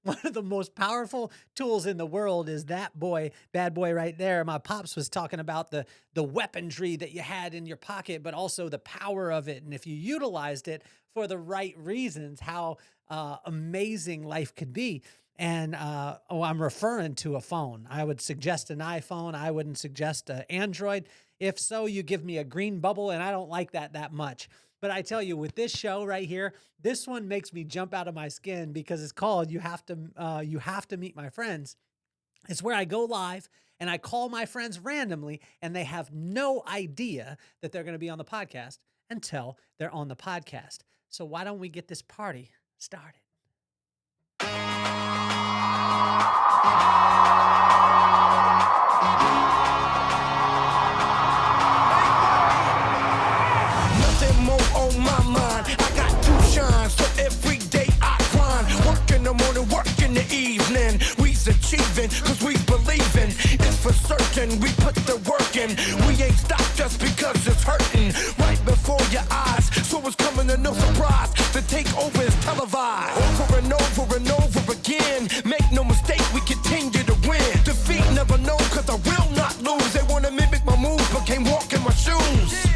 one of the most powerful tools in the world is that bad boy right there. My pops was talking about the weaponry that you had in your pocket, but also the power of it. And if you utilized it for the right reasons, how amazing life could be. And I'm referring to a phone. I would suggest an iPhone. I wouldn't suggest an Android. If so, you give me a green bubble, and I don't like that much. But I tell you, with this show right here, this one makes me jump out of my skin because it's called You Have to Meet My Friends. It's where I go live and I call my friends randomly, and they have no idea that they're going to be on the podcast until they're on the podcast. So why don't we get this party started? Nothing more on my mind. I got to shine, so every day I grind. Work in the morning, work in the evening. We's achieving, cause we believing. It's for certain, we put the work in. We ain't stopped just because it's hurting. Right before your eyes, so it's coming to no surprise. The takeover is televised. Over and over and over again. Make no mistake, we continue to win. Defeat never known, cause I will not lose. They wanna mimic my moves, but can't walk in my shoes.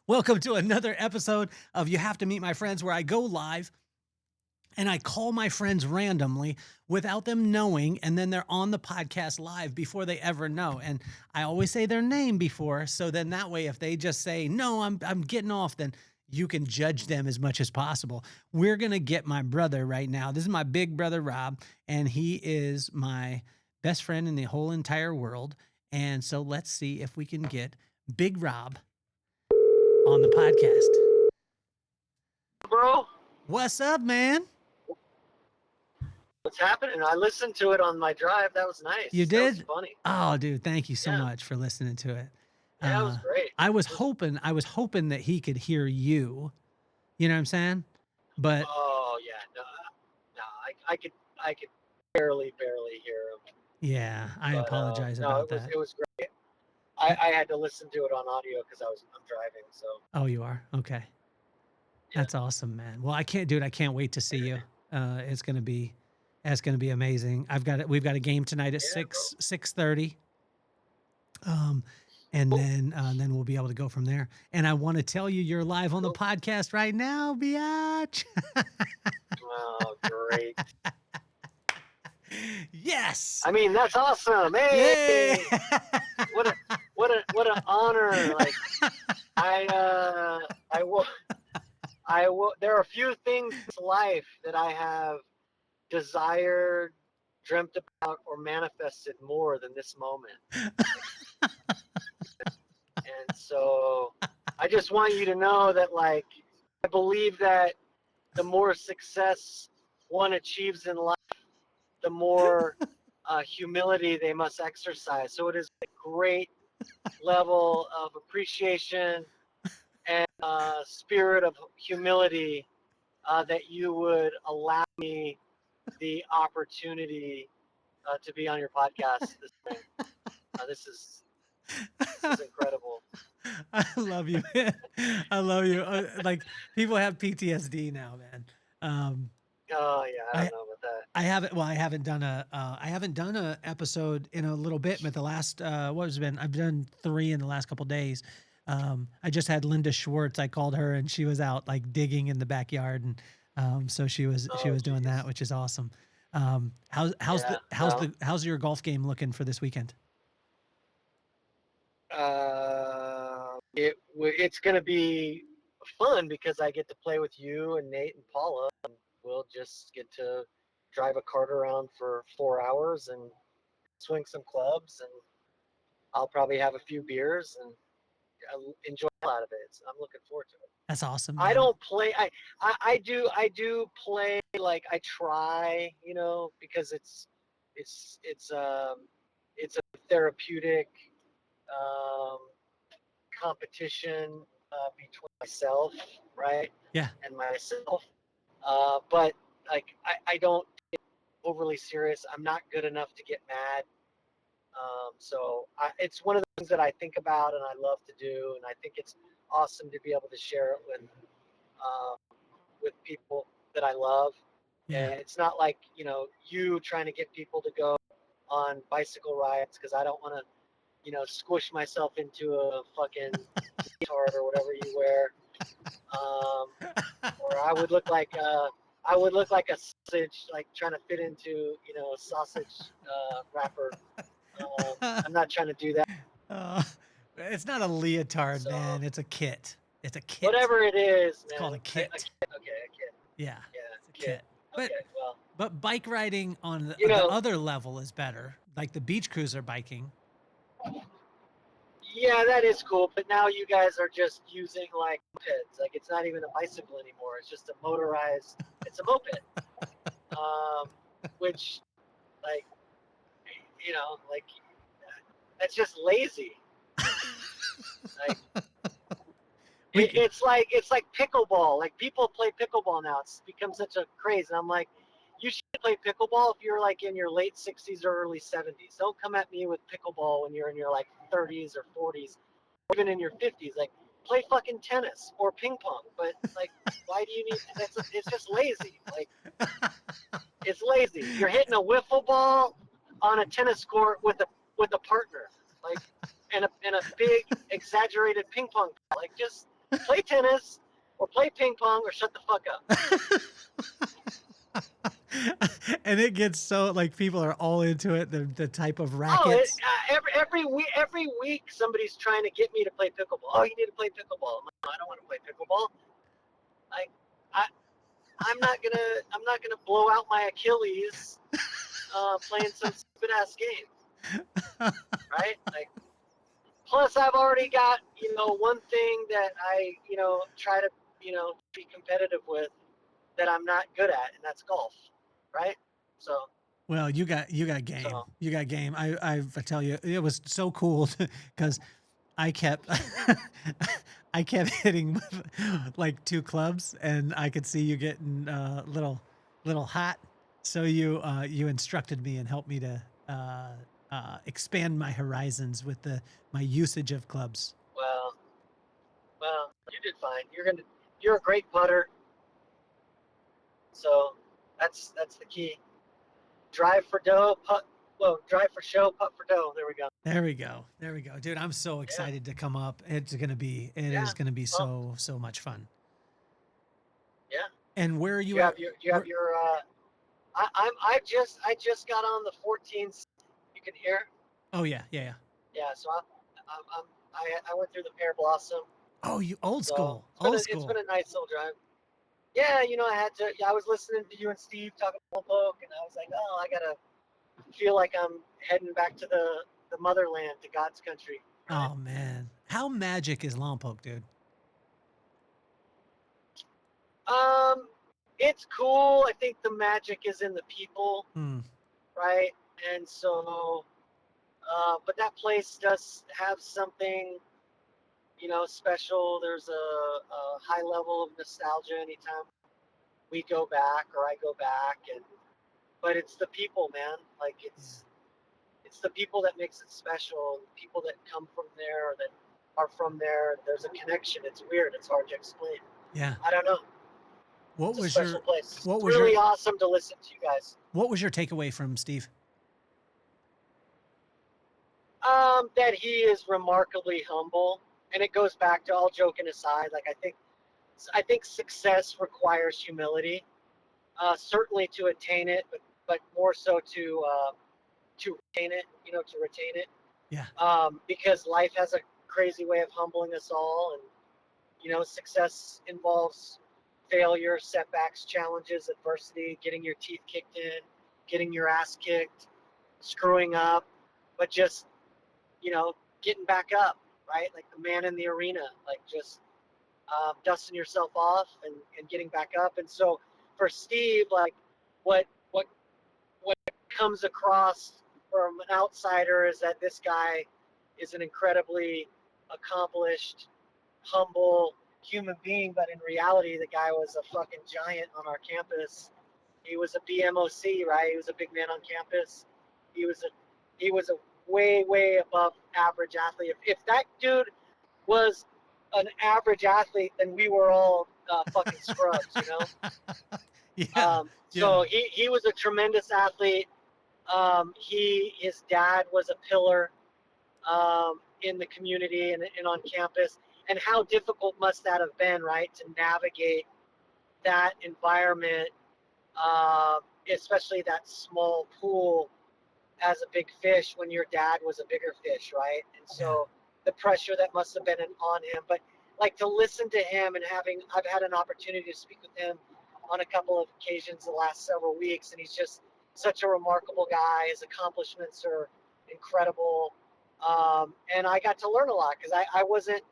Welcome to another episode of You Have to Meet My Friends, where I go live and I call my friends randomly without them knowing, and then they're on the podcast live before they ever know. And I always say their name before, so then that way, if they just say, no, I'm getting off, then you can judge them as much as possible. We're going to get my brother right now. This is my big brother, Rob, and he is my best friend in the whole entire world. And so let's see if we can get Big Rob on the podcast. Bro, What's up, man? what's happening? I listened to it on my drive. That was nice. You That did? was funny. Oh, dude, thank you so Yeah. much for listening to it. Yeah, it was great. I was hoping that he could hear you. You know what I'm saying? But Oh yeah, no, I could barely hear him. yeah, I But, apologize no, about it was that. it was great. I had to listen to it on audio because I'm driving. So Oh, you are? Okay. Yeah. That's awesome, man. Well, I can't wait to see you. It's gonna be amazing. We've got a game tonight at Yeah, 6:30. And then we'll be able to go from there. And I want to tell you, you're live on the Cool. podcast right now, biatch. oh great. Yes. I mean, that's awesome. Hey, Yay. what an honor. Like there are a few things in life that I have desired, dreamt about, or manifested more than this moment. And so I just want you to know that, like, I believe that the more success one achieves in life, the more humility they must exercise. So it is a great level of appreciation and spirit of humility that you would allow me the opportunity to be on your podcast this morning. This is incredible. I love you, man. I love you. Like, people have PTSD now, man. Oh yeah, I don't know about that. I haven't done a episode in a little bit, but the last I've done 3 in the last couple days. I just had Linda Schwartz. I called her and she was out like digging in the backyard, and so she was doing that, which is awesome. How's your golf game looking for this weekend? It's gonna be fun because I get to play with you and Nate and Paula, and we'll just get to drive a cart around for 4 hours and swing some clubs, and I'll probably have a few beers and I'll enjoy a lot of it. So I'm looking forward to it. That's awesome, man. I don't play. I do play, like, I try, because it's a therapeutic competition between myself, right? Yeah. And myself. But like I don't get overly serious. I'm not good enough to get mad. It's one of the things that I think about and I love to do, and I think it's awesome to be able to share it with people that I love. Yeah. And it's not like you trying to get people to go on bicycle rides because I don't want to squish myself into a fucking leotard or whatever you wear, or I would look like a sausage, like trying to fit into a sausage wrapper. I'm not trying to do that. Uh, it's not a leotard, So man. It's a kit. It's a kit. whatever it is, It's man. called a A kit. kid. Okay, a kid. Yeah, Yeah, it's a kid. kit. But Okay, well, bike riding on you the know, other level is better, like the beach cruiser biking. yeah, that is cool. But now you guys are just using like mopeds. Like it's not even a bicycle anymore. It's just a motorized. It's a moped. Which like like that's just lazy. Like We it's like pickleball. Like people play pickleball now. It's become such a craze, and I'm like, you should play pickleball if you're like in your late 60s or early 70s. Don't come at me with pickleball when you're in your like 30s or 40s, or even in your 50s. Like play fucking tennis or ping pong. But like, why do you need? It's just lazy. Like it's lazy. You're hitting a wiffle ball on a tennis court with a partner, like, and a big exaggerated ping pong ball. Like just play tennis or play ping pong or shut the fuck up. and it gets so like people are all into it. The type of Oh, rackets. every week somebody's trying to get me to play pickleball. Oh, you need to play pickleball. I'm like, no, I don't want to play pickleball. Like I I'm not gonna blow out my Achilles playing some stupid ass game, right? Like plus I've already got one thing that I try to be competitive with that I'm not good at, and that's golf, right? So Well, you got game. so You got game. I tell you, it was so cool because I kept I kept hitting with like two clubs, and I could see you getting little hot. So you instructed me and helped me to expand my horizons with my usage of clubs. well you did fine. You're a great putter, so that's the key. Drive for dough, putt. Well, drive for show, putt for dough. There we go. There we go. There we go, dude. I'm so Yeah, excited to come up. It yeah. is gonna be Well, so much fun. yeah. And where are Do you you at? have your I just got on the 14th. You can hear. Oh yeah. Yeah, so I went through the pear blossom, Oh, you old so school, old it's been school. a nice little drive. Yeah, I had to. Yeah, I was listening to you and Steve talking about Poke, and I was like, oh, I gotta feel like I'm heading back to the motherland, to God's country, right? Oh man, how magic is Lompoc, dude? Um, it's cool. I think the magic is in the people, Hmm. right? And so, but that place does have something, special. There's a high level of nostalgia anytime we go back or I go back, but it's the people, man. Like it's the people that makes it special. And people that come from there or that are from there. There's a connection. It's weird. It's hard to explain. Yeah. I don't know. What It's a was special your place. what It's was your really awesome to listen to you guys. what was your takeaway from Steve? That he is remarkably humble, and it goes back to, all joking aside. Like I think success requires humility, certainly to attain it, but more so to retain it. To retain it, Yeah. because life has a crazy way of humbling us all, and success involves failure, setbacks, challenges, adversity, getting your teeth kicked in, getting your ass kicked, screwing up, but just getting back up, right? Like the man in the arena, like just dusting yourself off and getting back up. And so for Steve, like what what what comes across from an outsider is that this guy is an incredibly accomplished, humble human being, but in reality, the guy was a fucking giant on our campus. He was a BMOC, right? He was a big man on campus. He was a way, way above average athlete. If that dude was an average athlete, then we were all fucking scrubs, you know? Yeah. So Yeah. he was a tremendous athlete. His dad was a pillar in the community and on campus. And how difficult must that have been, right, to navigate that environment, especially that small pool as a big fish when your dad was a bigger fish, right? And Yeah. so the pressure that must have been on him. But like to listen to him and I've had an opportunity to speak with him on a couple of occasions the last several weeks, and he's just such a remarkable guy. His accomplishments are incredible. And I got to learn a lot because I wasn't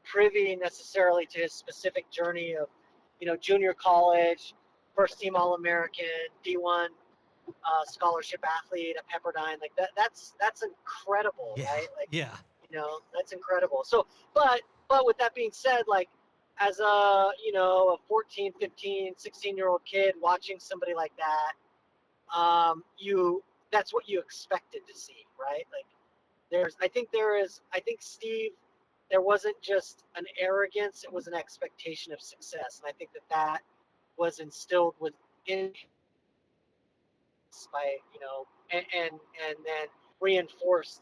privy necessarily to his specific journey of, junior college, first team All-American, D1 scholarship athlete at Pepperdine. Like that's incredible, Yeah. right? Like, Yeah. that's incredible. So, but with that being said, like as a 14, 15, 16-year-old kid watching somebody like that, that's what you expected to see, right? Like I think Steve, there wasn't just an arrogance, it was an expectation of success. And I think that was instilled within by, and then reinforced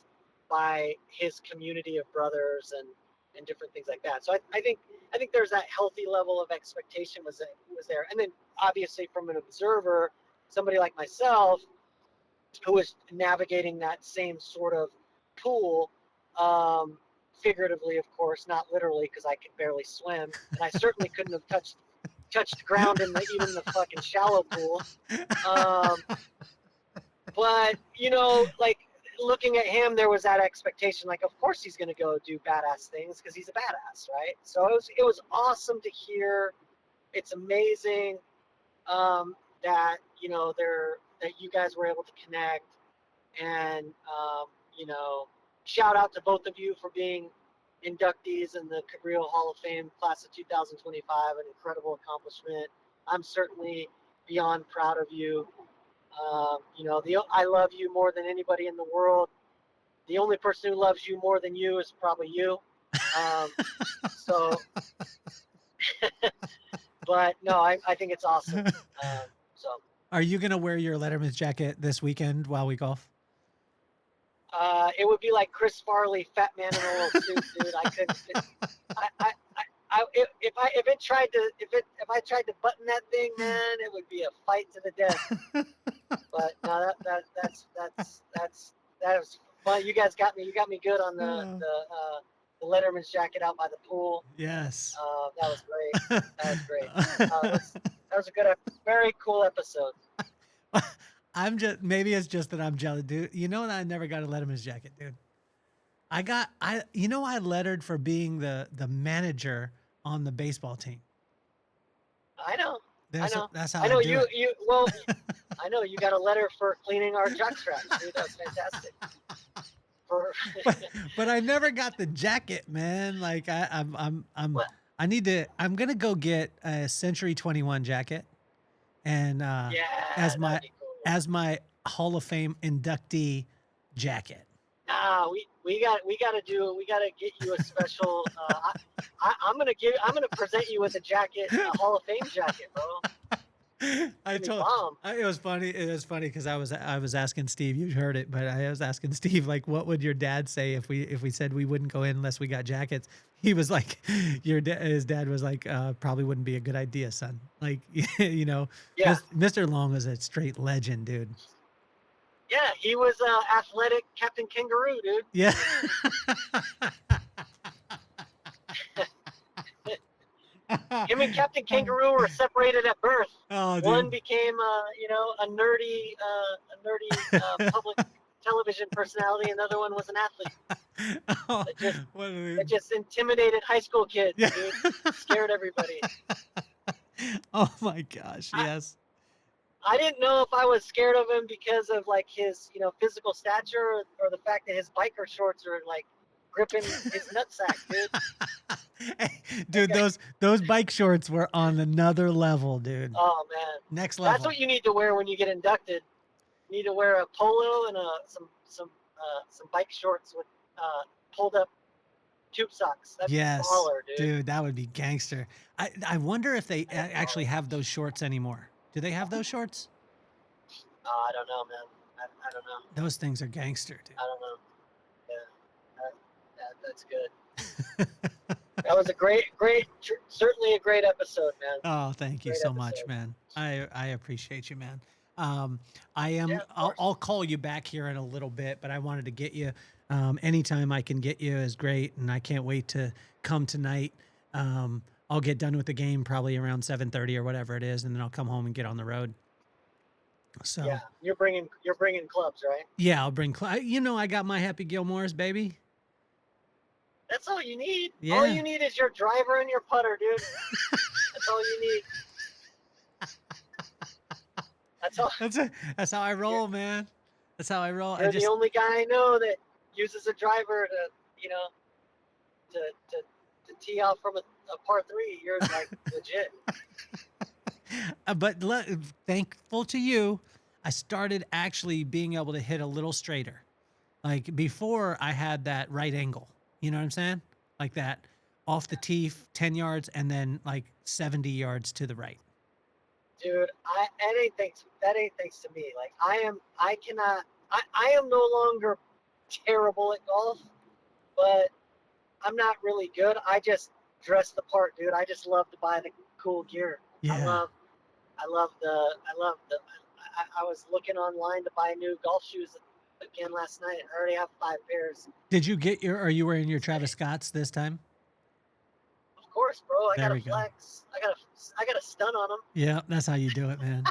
by his community of brothers and different things like that. So I think there's that healthy level of expectation was there. And then obviously from an observer, somebody like myself, who was navigating that same sort of pool, figuratively, of course, not literally, because I could barely swim, and I certainly couldn't have touched ground in even the fucking shallow pool. But like looking at him, there was that expectation, like, of course he's going to go do badass things because he's a badass, right? So it was awesome to hear. It's amazing that that you guys were able to connect, and shout out to both of you for being inductees in the Cabrillo Hall of Fame class of 2025, an incredible accomplishment. I'm certainly beyond proud of you. I love you more than anybody in the world. The only person who loves you more than you is probably you. So, but no, I think it's awesome. So. Are you gonna wear your Letterman's jacket this weekend while we golf? It would be like Chris Farley, fat man in a little suit, dude. I couldn't. If I tried to button that thing, man, it would be a fight to the death. But no, that was fun. You guys got me. You got me good on the Letterman's jacket out by the pool. Yes. That was great. That was great. That was a very cool episode. Maybe it's just that I'm jealous, dude. You know that I never got a Letterman's jacket, dude. I lettered for being the manager on the baseball team. I know. That's how I know do it. well, I know you got a letter for cleaning our jock straps, dude. That's fantastic. But I never got the jacket, man. Like I'm gonna go get a Century 21 jacket, and as my Hall of Fame inductee jacket. We got to get you a special. I'm gonna present you with a jacket, a Hall of Fame jacket, bro. It was funny. It was funny because I was asking Steve. You heard it, but I was asking Steve, like, what would your dad say if we said we wouldn't go in unless we got jackets? He was like, his dad was like, probably wouldn't be a good idea, son. Like, Yeah. Mr. Long was a straight legend, dude. Yeah, he was athletic Captain Kangaroo, dude. Yeah. Him and Captain Kangaroo were separated at birth. Oh, dude. One became a nerdy public television personality. Another one was an athlete. That just intimidated high school kids, Yeah. dude. Scared everybody. Oh my gosh, yes. I didn't know if I was scared of him because of like his, physical stature or the fact that his biker shorts are like gripping his nutsack, dude. Hey, dude, those bike shorts were on another level, dude. Oh man, next level. That's what you need to wear when you get inducted. You need to wear a polo and some some bike shorts with pulled up tube socks. That'd be Yes, baller, dude. dude, that would be gangster. I wonder if they That'd be actually baller. have those shorts anymore. Do they have those shorts? I don't know, man. I don't know. Those things are gangster, I don't know. Yeah, that's good. That was a certainly a great episode, man. Oh, thank you Great so much, episode. man. I appreciate you, man. Yeah, of course. I'll call you back here in a little bit, but I wanted to get you. Anytime I can get you is great, and I can't wait to come tonight. I'll get done with the game probably around 7:30 or whatever it is, and then I'll come home and get on the road. So Yeah, you're bringing clubs, right? yeah, I'll bring. You know, I got my Happy Gilmore's, baby. That's all you need. Yeah. All you need is your driver and your putter, dude. That's all you need. That's all. That's how I roll, man. That's how I roll. You're the only guy I know that uses a driver to, you know, to tee off from a par 3. You're like legit. But thankful to you, I started actually being able to hit a little straighter. Like before, I had that right angle. You know what I'm saying? Like that off the tee, 10 yards, and then like 70 yards to the right. Dude, that ain't thanks to me. Like I am no longer terrible at golf, but I'm not really good. I just dress the part, dude. I just love to buy the cool gear. Yeah. I was looking online to buy new golf shoes again last night. I already have 5 pairs. Did you get are you wearing your Travis Scotts this time? Of course, bro. I There got we a go. flex. I got a stun on them. Yeah, that's how you do it, man.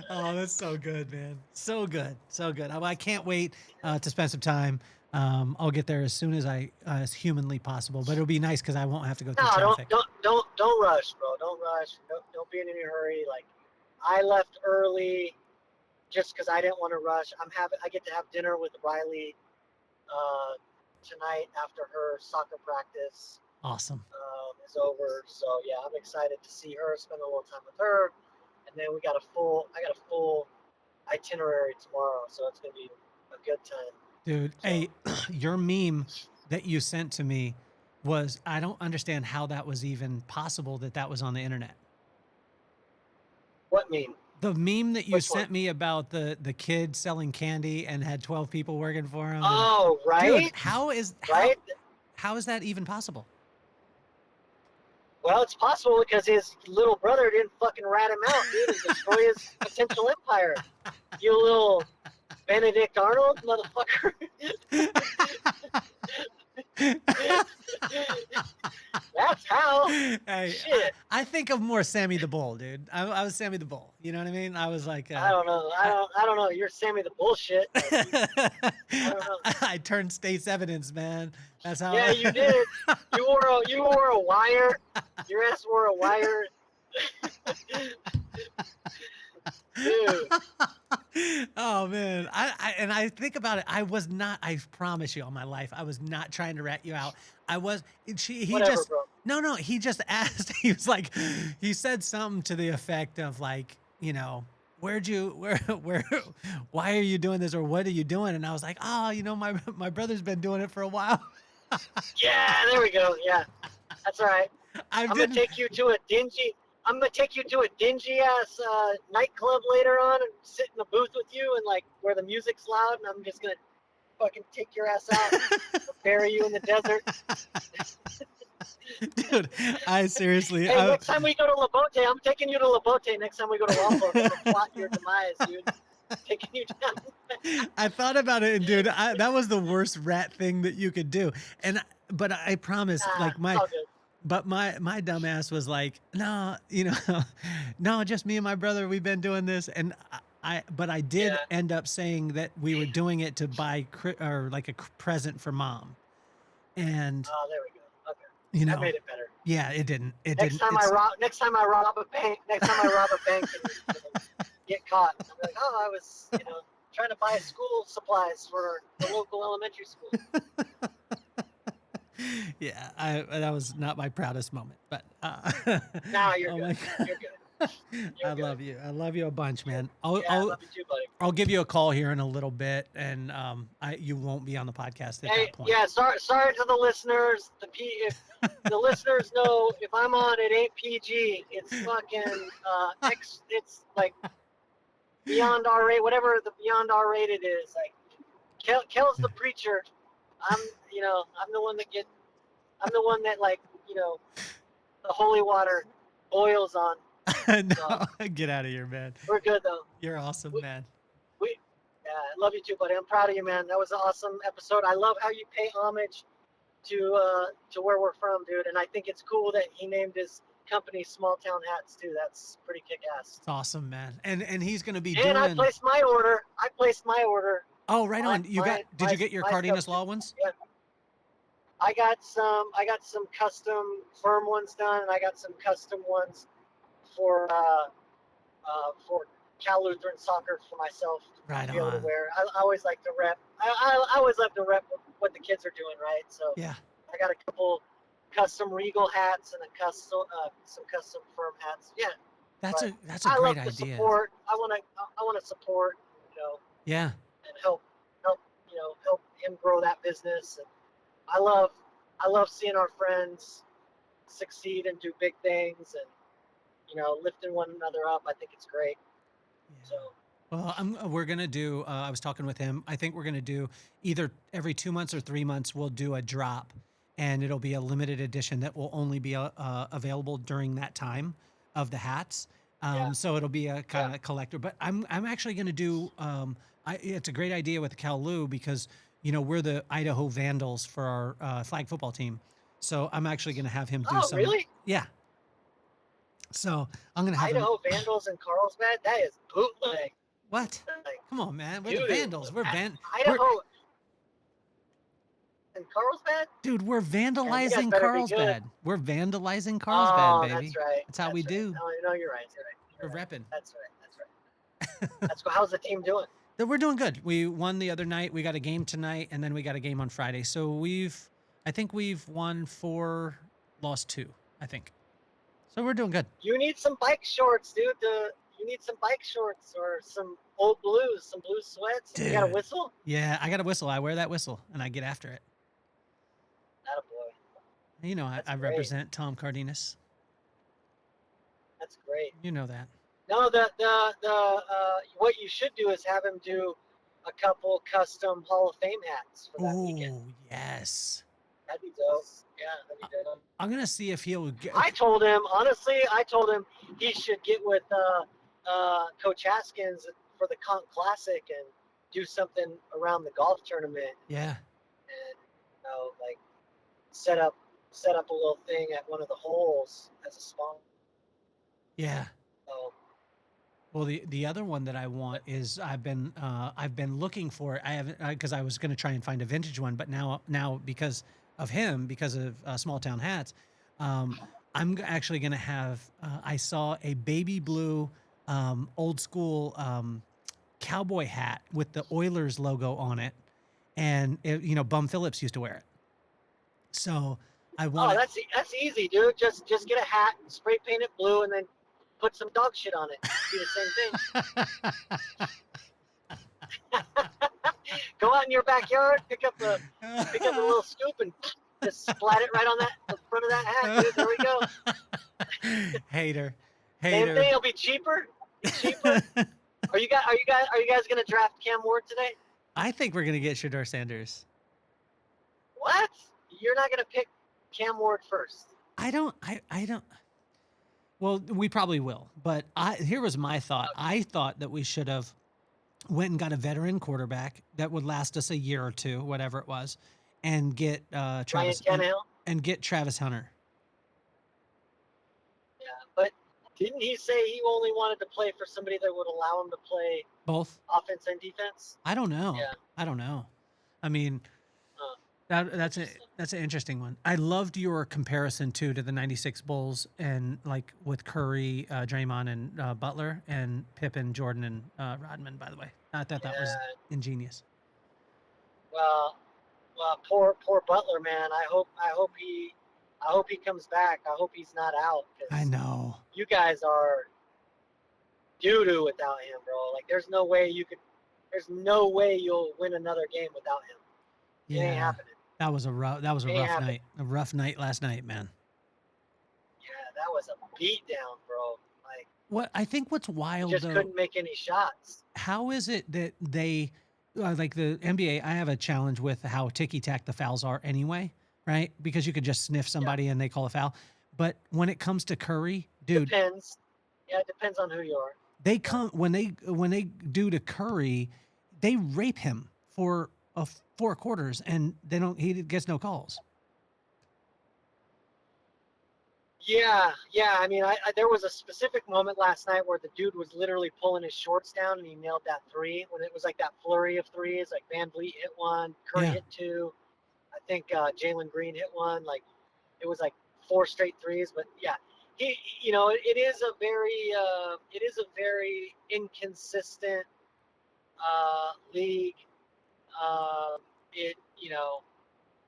Oh, that's so good, man. So good. So good. I can't wait to spend some time. I'll get there as soon as humanly possible, but it'll be nice because I won't have to go through No, traffic. don't rush, bro. Don't rush. Don't be in any hurry. Like, I left early just because I didn't want to rush. I get to have dinner with Riley tonight after her soccer practice Awesome. is over. So yeah, I'm excited to see her, spend a little time with her, and then I got a full itinerary tomorrow, so it's gonna be a good time. Dude, hey, your meme that you sent to me was, I don't understand how that was even possible that was on the internet. What meme? The meme that you Which sent one? me about the kid selling candy and had 12 people working for him. Oh, right. Dude, how is that even possible? Well, it's possible because his little brother didn't fucking rat him out, dude, and destroy his potential empire. You little Benedict Arnold motherfucker. That's how. Hey, Shit. I think of more Sammy the Bull, dude. I was Sammy the Bull. You know what I mean? I was like, I don't know. I don't know. You're Sammy the bullshit. I don't know. I turned state's evidence, man. That's how. Yeah, you did. You wore a wire. Your ass wore a wire. Dude. Oh man, I think about it. I promise you on my life, I was not trying to rat you out. Whatever, bro. No, he just asked. He was like, he said something to the effect of like, you know, why are you doing this, or what are you doing? And I was like, oh, you know, my brother's been doing it for a while. Yeah, there we go. Yeah, that's all right. I'm I'm gonna take you to a dingy ass nightclub later on and sit in the booth with you and like where the music's loud, and I'm just gonna fucking take your ass out, bury you in the desert. Dude, I seriously. Hey, next time we go to Labote, I'm taking you to Labote. Next time we go to Waffle, I'm gonna plot your demise, dude. Taking you down. I thought about it, and dude, that was the worst rat thing that you could do. But I promise, like it's all good. but my dumbass was like, no, you know, no, just me and my brother, we've been doing this, and but I did end up saying that we were doing it to buy or like a present for mom, and Oh, there we go. Okay, you know, that made it better. yeah, it didn't. Next time I rob a bank and get caught, I'm like, oh, I was, you know, trying to buy school supplies for the local elementary school. Yeah, that was not my proudest moment, but Nah, you're oh good. my God. You're good. I love you. I love you a bunch, man. Yeah, I love you too, buddy. I'll give you a call here in a little bit, and you won't be on the podcast at Hey, that point. yeah, sorry to the listeners. If the listeners know, if I'm on, it ain't PG. It's fucking it's like beyond R rated, whatever the beyond R rated is. Like, Kel's the preacher. I'm the one that like, the holy water boils on. No, get out of here, man. We're good though. You're awesome, man. Yeah, I love you too, buddy. I'm proud of you, man. That was an awesome episode. I love how you pay homage to where we're from, dude. And I think it's cool that he named his company Small Town Hats too. That's pretty kick ass. It's awesome, man. And he's gonna be And I placed my order. Oh, right on. Did you get your Cardenas Law ones? Yeah. I got some custom firm ones done, and I got some custom ones for Cal Lutheran soccer for myself to be able to wear. I always like to rep. I always love to rep what the kids are doing, right? So yeah, I got a couple custom Regal hats and some custom firm hats. Yeah, that's a I great love to idea. support. I want to support. Yeah, and help him grow that business. And I love seeing our friends succeed and do big things, and lifting one another up. I think it's great. yeah. So. Well, we're gonna do. I was talking with him. I think we're gonna do either every 2 months or 3 months. We'll do a drop, and it'll be a limited edition that will only be available during that time of the hats. So it'll be a kind of collector. But I'm actually gonna do. It's a great idea with the Cal Lu because we're the Idaho Vandals for our flag football team. So I'm actually gonna have him do some. Really? Yeah. So I'm gonna have Idaho him. Vandals in Carlsbad. That is bootleg. What? Come on, man. We're the Dude, Vandals. We're Idaho and Carlsbad? Dude, we're vandalizing better be Carlsbad. We're vandalizing Carlsbad, baby. That's right. That's how we do. No, you're right. We're repping. That's right. That's cool. How's the team doing? We're doing good. We won the other night. We got a game tonight, and then we got a game on Friday. So I think we've won 4, lost 2, I think. So we're doing good. You need some bike shorts, dude. You need some bike shorts or some old blues, some blue sweats. Dude. You got a whistle? Yeah, I got a whistle. I wear that whistle, and I get after it. Attaboy. I represent Tom Cardenas. That's great. You know that. No, what you should do is have him do a couple custom Hall of Fame hats for that weekend. Oh, yes. That'd be dope. Yeah, that'd be dope. I'm going to see if he'll get... I told him he should get with Coach Haskins for the Conch Classic and do something around the golf tournament. Yeah. And like set up a little thing at one of the holes as a sponsor. Yeah. So, well, the other one that I want is I've been looking for it. I haven't because I was going to try and find a vintage one, but now because of him, because of Small Town Hats, I'm actually going to have. I saw a baby blue, old school cowboy hat with the Oilers logo on it, and Bum Phillips used to wear it. So I want. Oh, that's easy, dude. Just get a hat, spray paint it blue, and then put some dog shit on it. Do the same thing. Go out in your backyard, pick up a little scoop, and just splat it right on the front of that hat, dude. There we go. Hater. Same thing. It'll be cheaper. Are you guys gonna draft Cam Ward today? I think we're gonna get Shedeur Sanders. What? You're not gonna pick Cam Ward first? I don't. Well, we probably will, but here was my thought. I thought that we should have went and got a veteran quarterback that would last us a year or two, whatever it was, and get Travis and get Travis Hunter. Yeah, but didn't he say he only wanted to play for somebody that would allow him to play both offense and defense? I don't know. Yeah. I don't know. I mean, that's an interesting one. I loved your comparison too to the '96 Bulls and like with Curry, Draymond, and Butler, and Pippen, Jordan, and Rodman. By the way, I thought that was ingenious. Well, poor Butler, man. I hope he comes back. I hope he's not out. I know. You guys are doo-doo without him, bro. Like, there's no way you could There's no way you'll win another game without him. It ain't Yeah, happening. that was a rough It ain't happening. night. A rough night last night, man. Yeah, that was a beatdown, bro. Like, What I think what's he wild just though, couldn't make any shots. how is it that they like the NBA? I have a challenge with how ticky tack the fouls are anyway, right? Because you could just sniff Yeah, somebody and they call a foul. But when it comes to Curry, dude, depends. Yeah, it depends on who you are. they Yeah. come when they do to Curry, they rape him for 4 quarters and he gets no calls. Yeah, yeah. I mean, there was a specific moment last night where the dude was literally pulling his shorts down and he nailed that three when it was like that flurry of threes. Like Van Vliet hit one, Curry Yeah. hit two. I think Jalen Green hit one. Like it was like 4 straight threes. But yeah, it is a very inconsistent league. It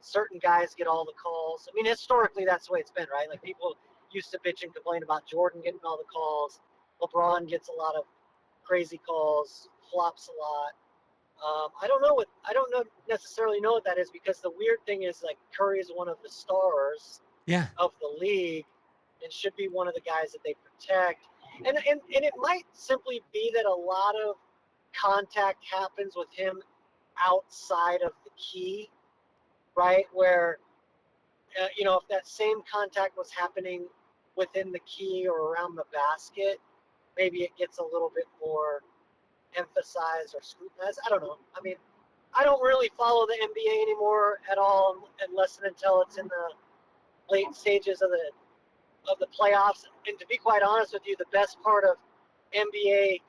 certain guys get all the calls. I mean, historically, that's the way it's been, right? Like people used to bitch and complain about Jordan getting all the calls. LeBron gets a lot of crazy calls, flops a lot. I don't necessarily know what that is because the weird thing is like Curry is one of the stars Yeah. of the league and should be one of the guys that they protect. And it might simply be that a lot of contact happens with him outside of the key, right? Where if that same contact was happening within the key or around the basket, maybe it gets a little bit more emphasized or scrutinized. I don't know. I mean, I don't really follow the NBA anymore at all, unless and until it's in the late stages of the playoffs. And to be quite honest with you, the best part of NBA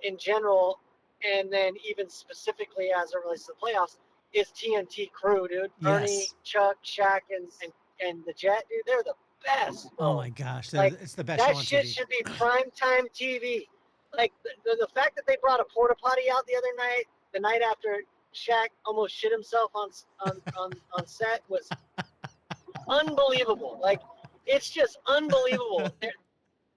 in general, and then even specifically as it relates to the playoffs, is TNT crew, dude. Ernie, Yes. Chuck, Shaq, and the Jet, dude. They're the best, bro. Oh my gosh, Like it's the best show that on shit TV. should be primetime TV. Like the fact that they brought a porta potty out the other night, the night after Shaq almost shit himself on set, was unbelievable. Like it's just unbelievable. They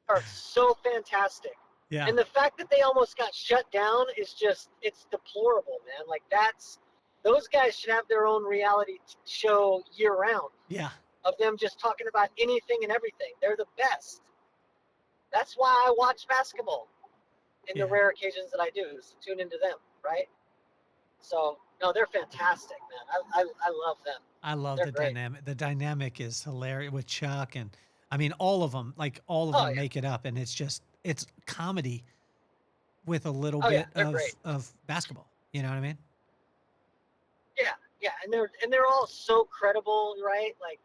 are so fantastic. Yeah. And the fact that they almost got shut down is it's deplorable, man. Like those guys should have their own reality show year round Yeah. of them just talking about anything and everything. They're the best. That's why I watch basketball in the Yeah. rare occasions that I do, is to tune into them, right? So, no, they're fantastic, man. I love them. I love They're the great. dynamic. The dynamic is hilarious with Chuck and I mean all of them. Like all of Oh, them yeah. make it up, and it's comedy with a little Oh, yeah, bit they're great. of basketball. You know what I mean? Yeah, yeah, and they're all so credible, right? Like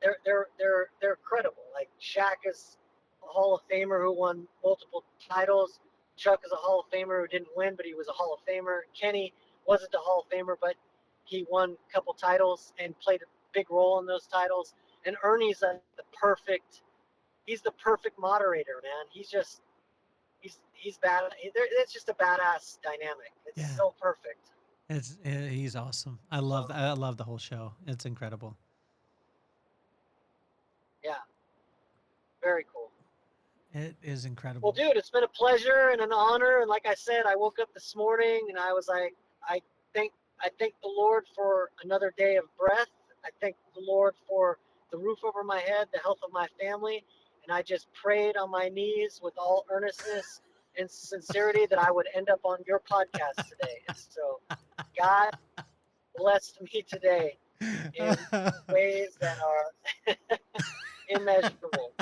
they're credible. Like Shaq is a Hall of Famer who won multiple titles. Chuck is a Hall of Famer who didn't win, but he was a Hall of Famer. Kenny wasn't a Hall of Famer, but he won a couple titles and played a big role in those titles. And Ernie's he's the perfect moderator, man. He's bad. It's just a badass dynamic. It's Yeah. so perfect. He's awesome. I love the whole show. It's incredible. Yeah, very cool. It is Well, incredible. dude, it's been a pleasure and an honor. And like I said, I woke up this morning and I was like, I thank the Lord for another day of breath. I thank the Lord for the roof over my head, the health of my family, and I just prayed on my knees with all earnestness and sincerity that I would end up on your podcast today. And so, God blessed me today in ways that are immeasurable.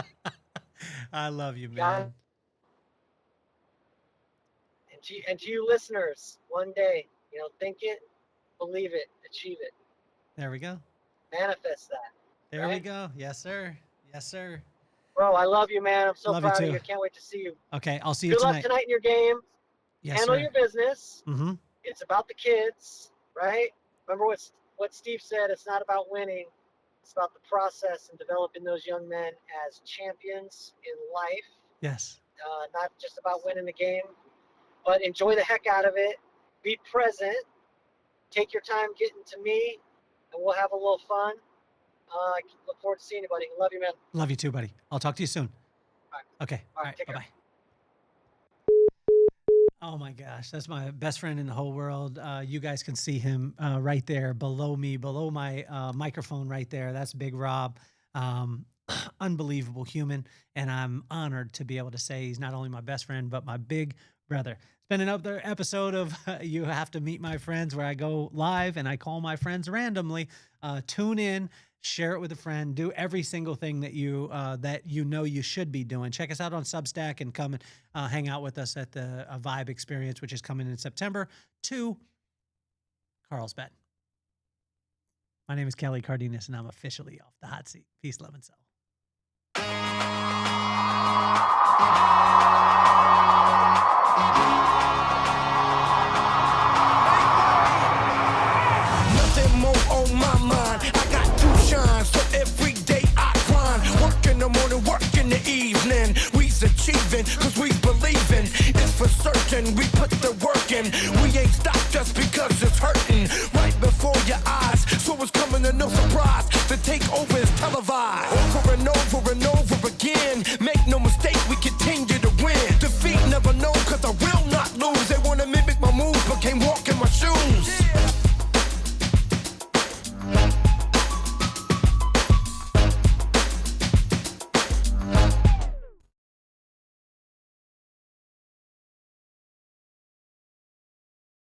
I love you, God, man. and to you listeners, one day, think it, believe it, achieve it, There we go. manifest that. There we Right? go. Yes, sir. Yes, sir. Bro, I love you, man. I'm so Love you proud of too. you. Can't wait to see you. Okay, I'll see you Good luck tonight. tonight in your game. Yes, Handle sir. your business. Mm-hmm. It's about the kids, right? Remember what Steve said. It's not about winning. It's about the process and developing those young men as champions in life. Yes. Not just about winning the game, but enjoy the heck out of it. Be present. Take your time getting to me, and we'll have a little fun. I look forward to seeing you, buddy. Love you, man. Love you too, buddy. I'll talk to you soon. All right. Okay. All All right. right. Take Bye care. bye. Oh my gosh, that's my best friend in the whole world. You guys can see him right there below me, below my microphone right there. That's Big Rob. Um, Unbelievable human. And I'm honored to be able to say he's not only my best friend, but my big brother. It's been another episode of You Have to Meet My Friends, where I go live and I call my friends randomly. Tune in, share it with a friend, do every single thing that you know you should be doing. Check us out on Substack and come and hang out with us at the Vibe Experience, which is coming in September to Carlsbad. My name is Kelly Cardenas, and I'm officially off the hot seat. Peace, love, and soul. Nothing more on my mind. I got to shine, so every day I grind. Work in the morning, work in the evening. We's achieving, cause we believing. It's for certain, we put the work in. We ain't stopped just because it's hurting. Right before your eyes, so it's coming to no surprise. The takeover is televised. Over and over and over again. Make